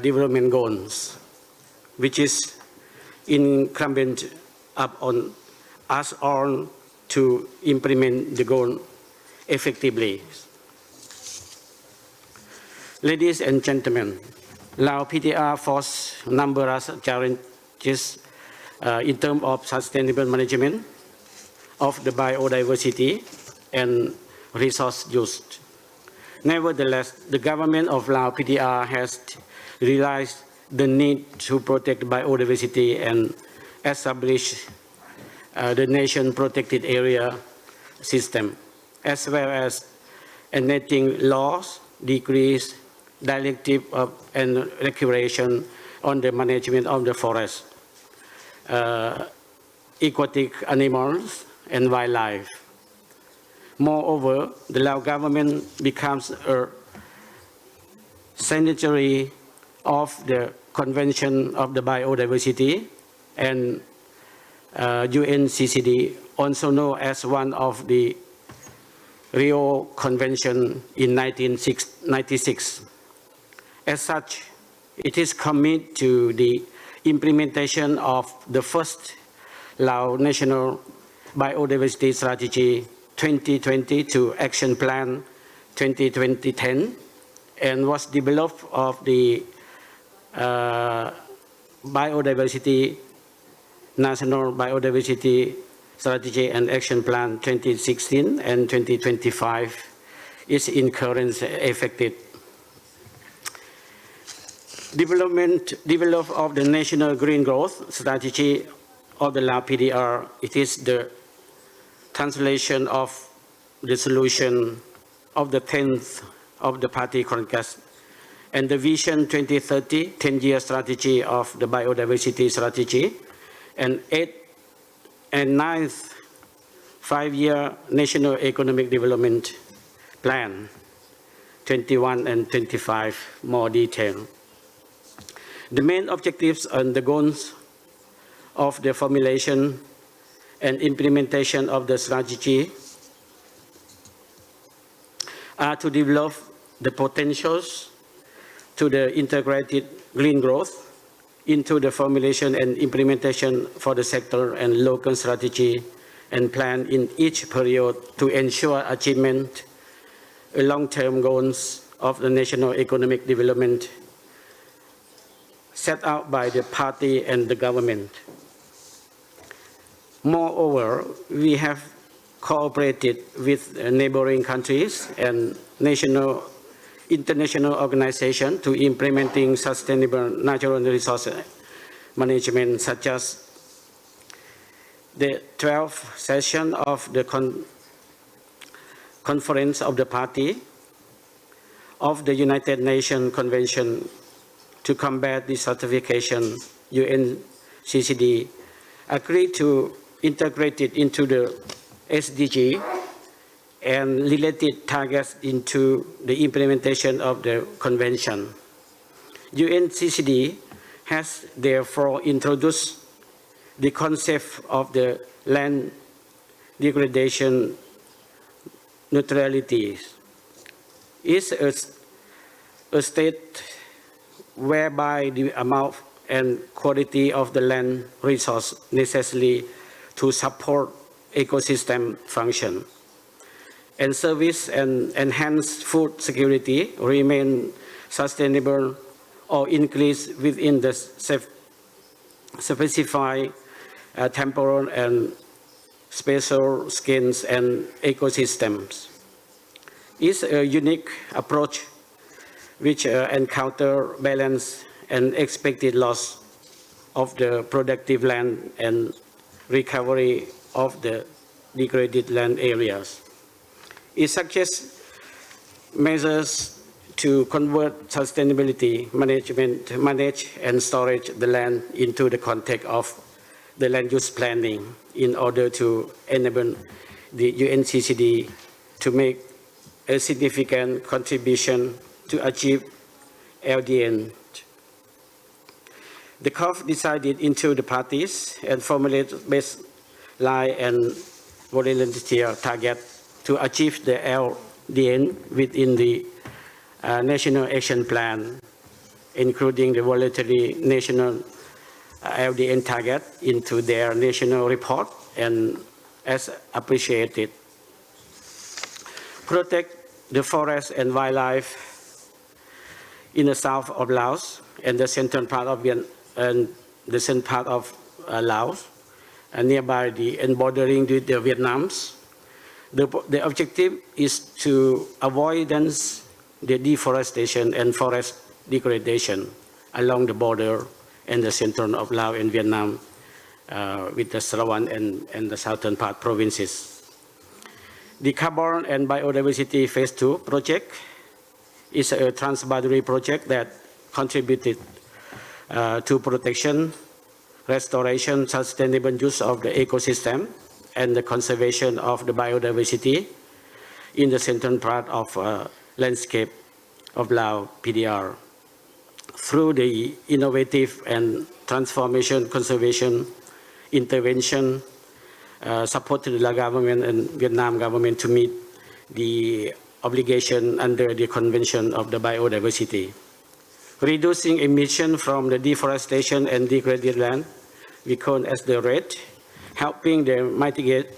[SPEAKER 8] development goals, which is incumbent upon us all to implement the goal effectively. Ladies and gentlemen, Lao PTR faces numerous challenges in terms of sustainable management of the biodiversity and resource use. Nevertheless, the government of Lao PTR has realized the need to protect biodiversity and establish the nation protected area system, as well as enacting laws, decrees, directive and regulation on the management of the forest, aquatic animals, and wildlife. Moreover, the Lao government becomes a signatory of the Convention of the Biodiversity and UNCCD, also known as one of the Rio Convention in 1996. As such, it is committed to the implementation of the first Lao National Biodiversity Strategy 2020 to Action Plan 2020-10, and was developed of the National Biodiversity Strategy and Action Plan 2016 and 2025 is in current effective. Development of the National Green Growth Strategy of the Lao PDR, it is the translation of the solution of the 10th of the Party Congress and the Vision 2030 10-year strategy of the biodiversity strategy and 8th and 9th 5-year National Economic Development Plan 21 and 25 more detail. The main objectives and the goals of the formulation and implementation of the strategy are to develop the potentials to the integrated green growth into the formulation and implementation for the sector and local strategy and plan in each period to ensure achievement of long-term goals of the national economic development set out by the party and the government. Moreover, we have cooperated with neighboring countries and international organizations to implementing sustainable natural resource management, such as the 12th session of the Conference of the Party of the United Nations Convention to Combat Desertification, UNCCD, agreed to integrate it into the SDG and related targets into the implementation of the convention. UNCCD has therefore introduced the concept of the land degradation neutrality. It's a state whereby the amount and quality of the land resource necessary to support ecosystem function. And service and enhanced food security remain sustainable or increase within the specified temporal and spatial scales and ecosystems. It's a unique approach which encounter balance and expected loss of the productive land and recovery of the degraded land areas. It suggests measures to convert sustainability management, manage and storage the land into the context of the land use planning in order to enable the UNCCD to make a significant contribution to achieve LDN. The COP decided into the parties and formulated baseline and volunteer target to achieve the LDN within the National Action Plan, including the voluntary national LDN target into their national report and as appreciated. Protect the forest and wildlife in the south of Laos and the central part of Laos, and nearby and bordering with the Vietnam's. The objective is to avoid the deforestation and forest degradation along the border and the center of Laos and Vietnam with the Sarawak and the southern part provinces. The Carbon and Biodiversity Phase 2 project is a transboundary project that contributed to protection, restoration, sustainable use of the ecosystem, and the conservation of the biodiversity in the central part of landscape of Laos PDR. Through the innovative and transformation conservation intervention supported the government and Vietnam government to meet the obligation under the Convention of the Biodiversity. Reducing emission from the deforestation and degraded land, we call as the rate, helping them mitigate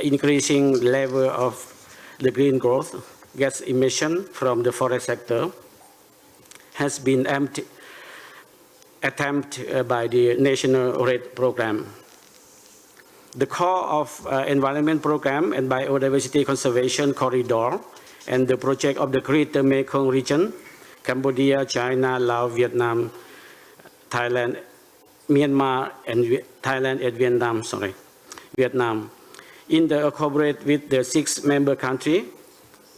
[SPEAKER 8] increasing level of the green growth gas emission from the forest sector, has been attempted by the National RED program. The core of environment program and biodiversity conservation corridor and the project of the Greater Mekong region, Cambodia, China, Laos, Vietnam, Thailand, Myanmar, and Thailand and Vietnam, Vietnam. In the cooperate with the 6 member countries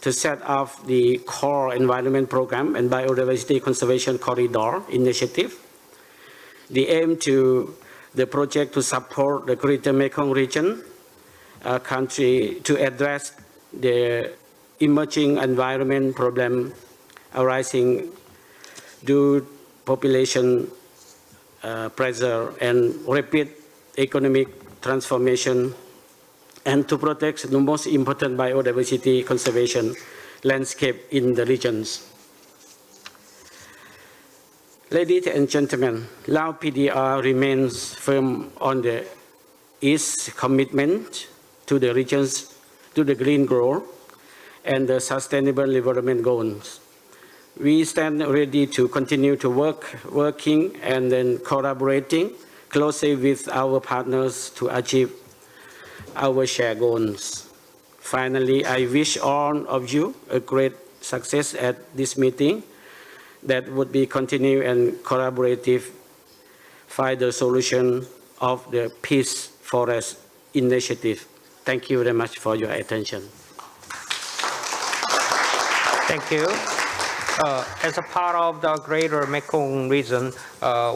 [SPEAKER 8] to set up the core environment program and biodiversity conservation corridor initiative. The aim to the project to support the Greater Mekong region country to address the emerging environment problem arising due to population pressure and rapid economic transformation, and to protect the most important biodiversity conservation landscape in the regions. Ladies and gentlemen, Laos PDR remains firm on its commitment to the regions, to the green growth and the sustainable development goals. We stand ready to continue to working and then collaborating closely with our partners to achieve our shared goals. Finally, I wish all of you a great success at this meeting that would be continued and collaborative find the solution of the Peace Forest Initiative. Thank you very much for your attention.
[SPEAKER 1] Thank you. As a part of the Greater Mekong region,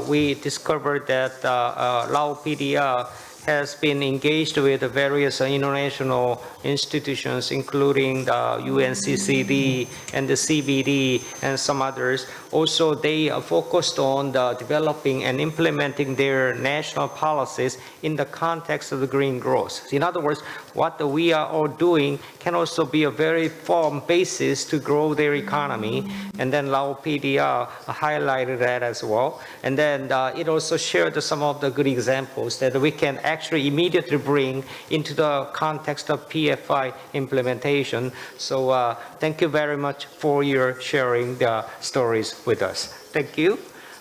[SPEAKER 1] we discovered that Laos PDR has been engaged with various international institutions, including the UNCCD and the CBD and some others. Also, they are focused on developing and implementing their national policies in the context of the green growth. In other words, what we are all doing can also be a very firm basis to grow their economy. And then Lao PDR highlighted that as well. And then it also shared some of the good examples that we can actually immediately bring into the context of PFI implementation. So thank you very much for your sharing the stories with us. Thank you.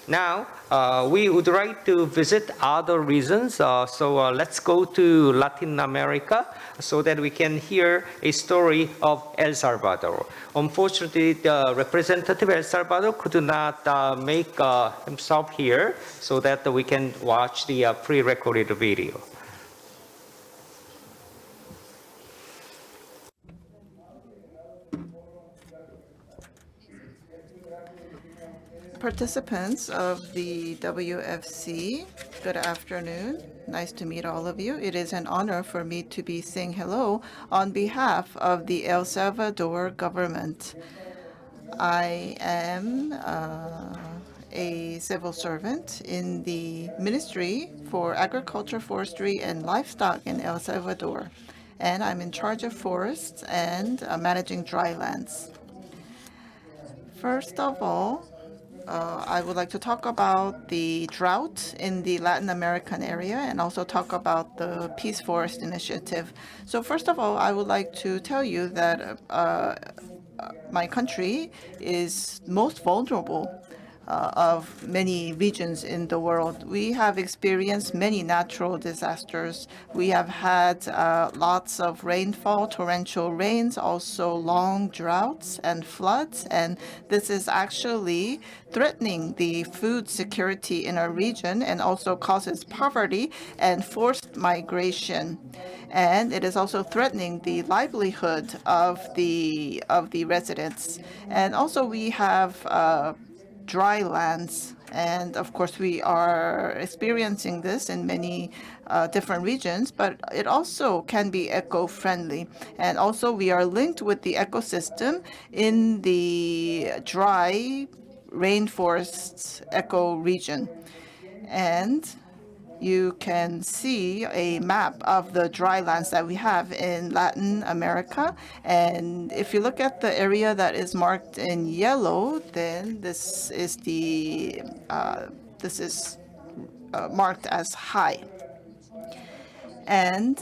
[SPEAKER 1] Now, we would like to visit other regions. So let's go to Latin America so that we can hear a story of El Salvador. Unfortunately, the representative of El Salvador could not make himself here so that we can watch the pre-recorded video.
[SPEAKER 3] Participants of the WFC, good afternoon. Nice to meet all of you. It is an honor for me to be saying hello on behalf of the El Salvador government. I am a civil servant in the Ministry for Agriculture, Forestry, and Livestock in El Salvador, and I'm in charge of forests and managing drylands. First of all, I would like to talk about the drought in the Latin American area and also talk about the Peace Forest Initiative. So first of all, I would like to tell you that my country is most vulnerable of many regions in the world. We have experienced many natural disasters. We have had lots of rainfall, torrential rains, also long droughts and floods, and this is actually threatening the food security in our region and also causes poverty and forced migration. And it is also threatening the livelihood of the residents. And also we have dry lands. And of course, we are experiencing this in many different regions, but it also can be eco-friendly. And also, we are linked with the ecosystem in the dry rainforests eco-region. And you can see a map of the drylands that we have in Latin America. And if you look at the area that is marked in yellow, then this is marked as high. And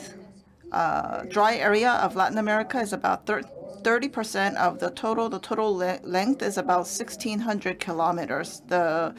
[SPEAKER 3] dry area of Latin America is about 30% of the total. The total length is about 1,600 kilometers. The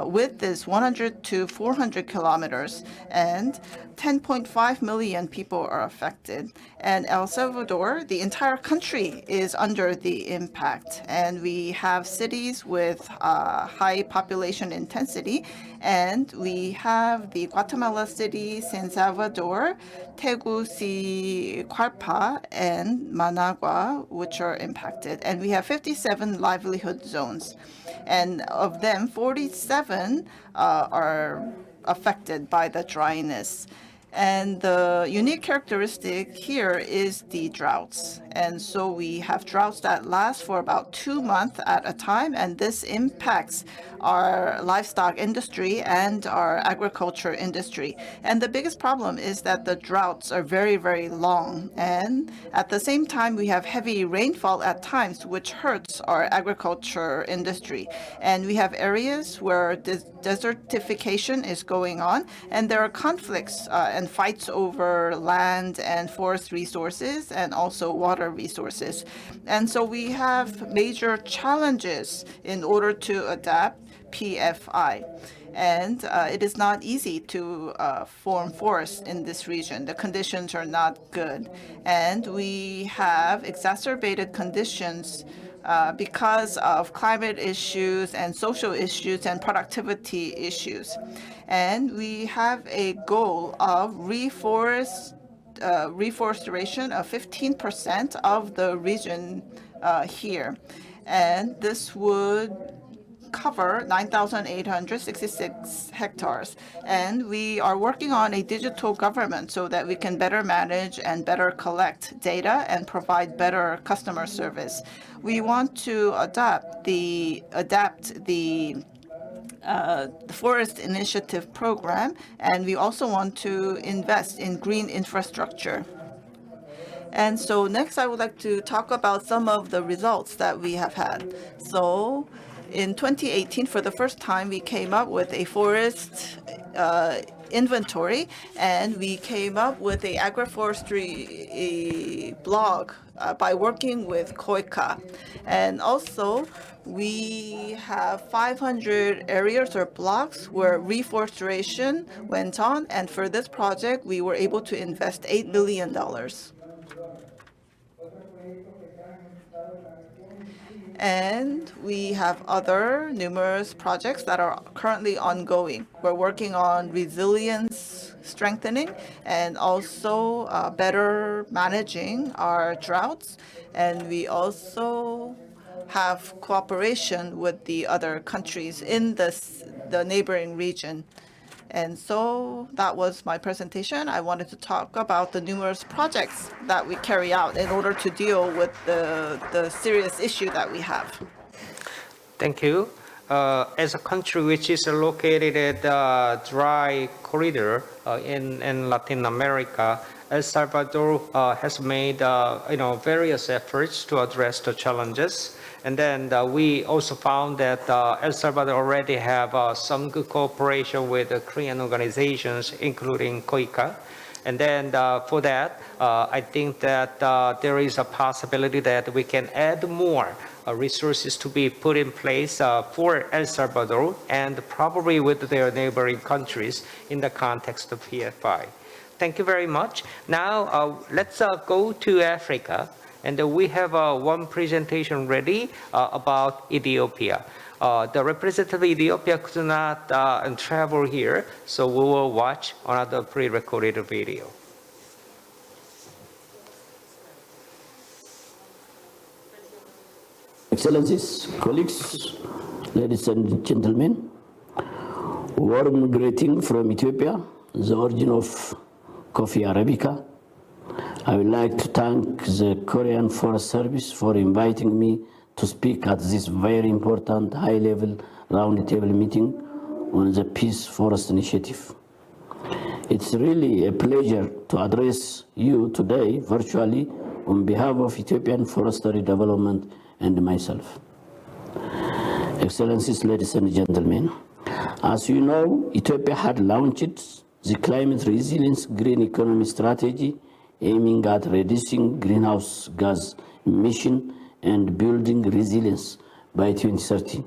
[SPEAKER 3] width is 100 to 400 kilometers, and 10.5 million people are affected. And El Salvador, the entire country, is under the impact. And we have cities with high population intensity. And we have the Guatemala City, San Salvador, Tegucigalpa, and Managua, which are impacted. And we have 57 livelihood zones. And of them, 47 are affected by the dryness. And the unique characteristic here is the droughts. And so we have droughts that last for about 2 months at a time, and this impacts our livestock industry and our agriculture industry. And the biggest problem is that the droughts are very, very long. And at the same time, we have heavy rainfall at times, which hurts our agriculture industry. And we have areas where desertification is going on, and there are conflicts and fights over land and forest resources and also water resources. And so we have major challenges in order to adapt PFI. And it is not easy to form forests in this region. The conditions are not good. And we have exacerbated conditions because of climate issues and social issues and productivity issues. And we have a goal of reforestation of 15% of the region here. And this would cover 9,866 hectares. And we are working on a digital government so that we can better manage and better collect data and provide better customer service. We want to adapt the Forest Initiative program, and we also want to invest in green infrastructure. And so next, I would like to talk about some of the results that we have had. So in 2018, for the first time, we came up with a forest inventory, and we came up with a agroforestry blog by working with KOICA. And also, we have 500 areas or blocks where reforestation went on, and for this project, we were able to invest $8 million. And we have other numerous projects that are currently ongoing. We're working on resilience strengthening and also better managing our droughts. And we also have cooperation with the other countries in the neighboring region. And so that was my presentation. I wanted to talk about the numerous projects that we carry out in order to deal with the serious issue that we have.
[SPEAKER 1] Thank you. As a country which is located at the dry corridor in Latin America, El Salvador has made various efforts to address the challenges. And then we also found that El Salvador already have some good cooperation with the Korean organizations, including KOICA. And then for that, I think that there is a possibility that we can add more resources to be put in place for El Salvador and probably with their neighboring countries in the context of PFI. Thank you very much. Now let's go to Africa. And we have one presentation ready about Ethiopia. The representative of Ethiopia could not travel here, so we will watch another pre-recorded video.
[SPEAKER 9] Excellencies, colleagues, ladies and gentlemen, warm greeting from Ethiopia, the origin of coffee Arabica. I would like to thank the Korean Forest Service for inviting me to speak at this very important high-level roundtable meeting on the Peace Forest Initiative. It's really a pleasure to address you today virtually on behalf of Ethiopian Forestry Development and myself. Excellencies, ladies and gentlemen, as you know, Ethiopia had launched the Climate Resilience Green Economy Strategy aiming at reducing greenhouse gas emission and building resilience by 2030,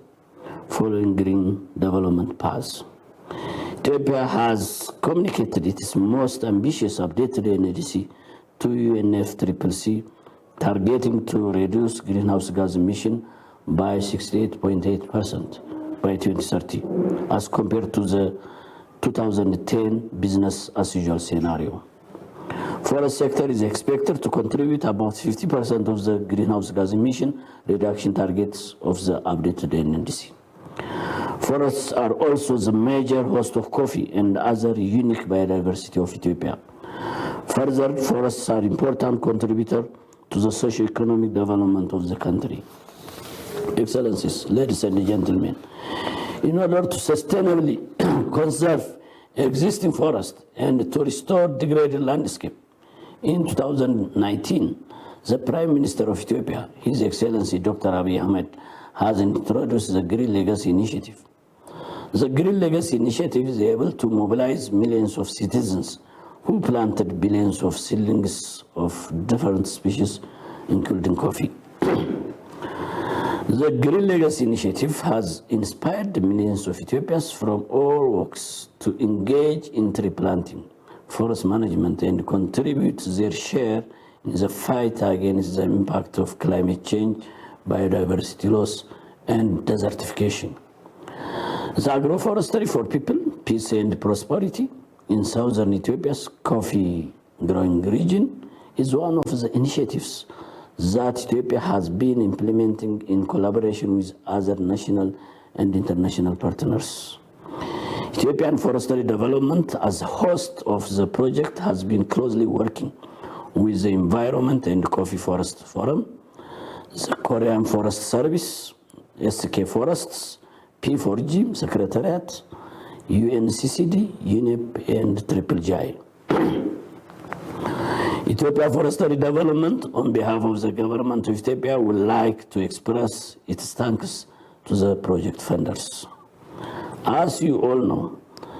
[SPEAKER 9] following green development paths. Ethiopia has communicated its most ambitious updated NDC to UNFCCC, targeting to reduce greenhouse gas emission by 68.8% by 2030, as compared to the 2010 business as usual scenario. Forest sector is expected to contribute about 50% of the greenhouse gas emission reduction targets of the updated NDC. Forests are also the major host of coffee and other unique biodiversity of Ethiopia. Further, forests are important contributor to the socio-economic development of the country. Excellencies, ladies and gentlemen, in order to sustainably conserve existing forest and to restore degraded landscape, in 2019, the Prime Minister of Ethiopia, His Excellency Dr. Abiy Ahmed, has introduced the Green Legacy Initiative. The Green Legacy Initiative is able to mobilize millions of citizens who planted billions of seedlings of different species, including coffee. The Green Legacy Initiative has inspired millions of Ethiopians from all walks to engage in tree planting, forest management, and contribute their share in the fight against the impact of climate change, biodiversity loss, and desertification. The agroforestry for people, peace and prosperity in southern Ethiopia's coffee growing region is one of the initiatives that Ethiopia has been implementing in collaboration with other national and international partners. Ethiopian Forestry Development, as host of the project, has been closely working with the Environment and Coffee Forest Forum, the Korean Forest Service, SK Forests, P4G Secretariat, UNCCD, UNEP, and Triple J. Ethiopia Forestry Development, on behalf of the government of Ethiopia, would like to express its thanks to the project funders. As you all know,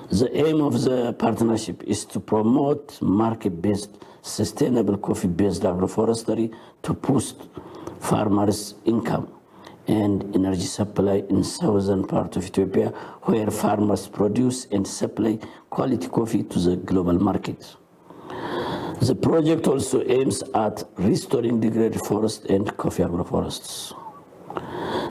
[SPEAKER 9] the aim of the partnership is to promote market-based, sustainable coffee-based agroforestry to boost farmers' income and energy supply in southern part of Ethiopia, where farmers produce and supply quality coffee to the global market. The project also aims at restoring degraded forest and coffee agroforests.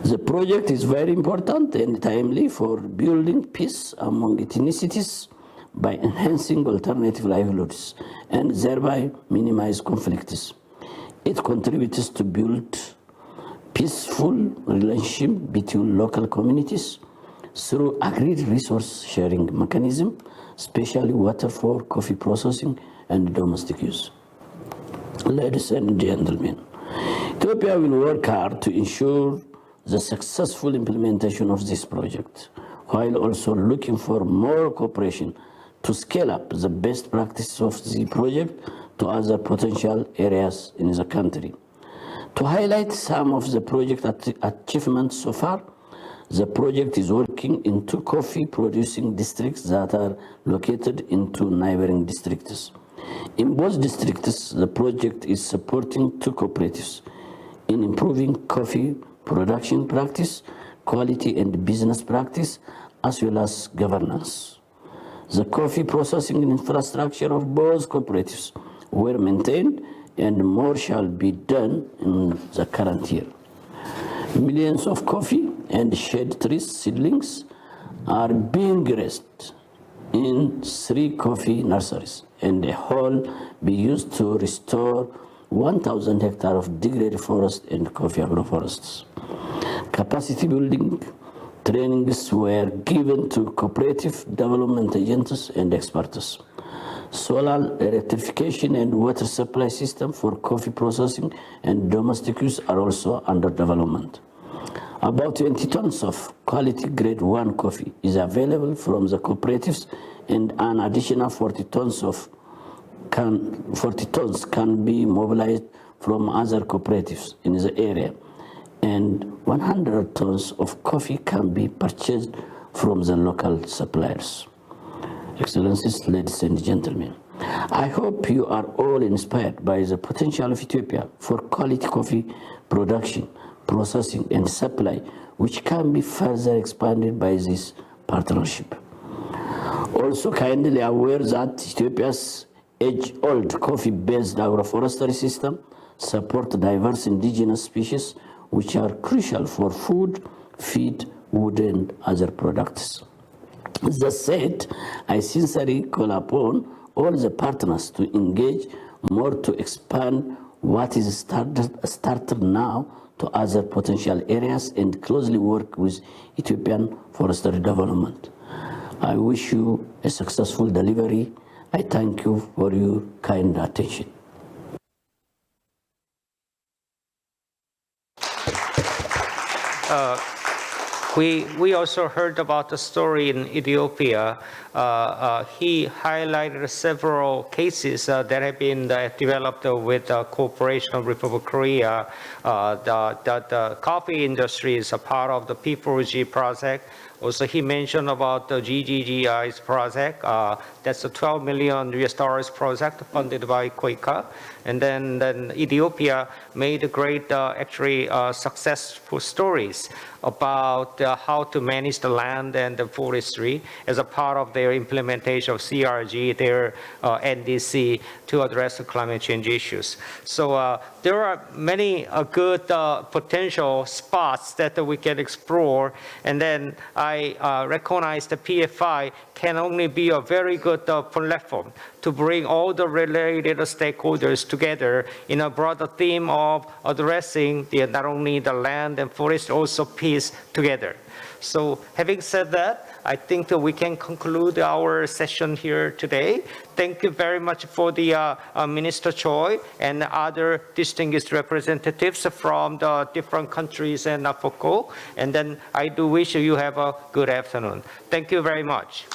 [SPEAKER 9] The project is very important and timely for building peace among ethnicities by enhancing alternative livelihoods and thereby minimize conflicts. It contributes to build peaceful relationship between local communities through agreed resource sharing mechanism, especially water for coffee processing and domestic use. Ladies and gentlemen, Ethiopia will work hard to ensure the successful implementation of this project, while also looking for more cooperation to scale up the best practices of the project to other potential areas in the country. To highlight some of the project achievements so far, the project is working in 2 coffee producing districts that are located in 2 neighboring districts. In both districts, the project is supporting 2 cooperatives in improving coffee production practice, quality and business practice, as well as governance. The coffee processing infrastructure of both cooperatives were maintained, and more shall be done in the current year. Millions of coffee and shade trees seedlings are being raised in 3 coffee nurseries, and a whole be used to restore 1,000 hectares of degraded forest and coffee agroforests. Capacity building trainings were given to cooperative development agents and experts. Solar electrification and water supply system for coffee processing and domestic use are also under development. About 20 tons of quality grade 1 coffee is available from the cooperatives, and an additional 40 tons can be mobilized from other cooperatives in the area, and 100 tons of coffee can be purchased from the local suppliers. Excellencies, ladies and gentlemen, I hope you are all inspired by the potential of Ethiopia for quality coffee production, processing, and supply, which can be further expanded by this partnership. Also kindly aware that Ethiopia's age-old coffee-based agroforestry system supports diverse indigenous species, which are crucial for food, feed, wood, and other products. That said, I sincerely call upon all the partners to engage more to expand what is started now to other potential areas and closely work with Ethiopian Forestry Development. I wish you a successful delivery. I thank you for your kind attention.
[SPEAKER 1] We also heard about the story in Ethiopia. He highlighted several cases that have been developed with the cooperation of Republic of Korea. The coffee industry is a part of the P4G project. Also, he mentioned about the GGGI's project. That's a $12 million project funded by KOICA. And then Ethiopia made great, successful stories about how to manage the land and the forestry as a part of their implementation of CRG, their NDC, to address the climate change issues. So there are many good potential spots that we can explore. And then I recognize the PFI can only be a very good platform to bring all the related stakeholders together in a broader theme of addressing not only the land and forest, also peace together. So having said that, I think that we can conclude our session here today. Thank you very much for the Minister Choi and other distinguished representatives from the different countries and FOCO. And then I do wish you have a good afternoon. Thank you very much.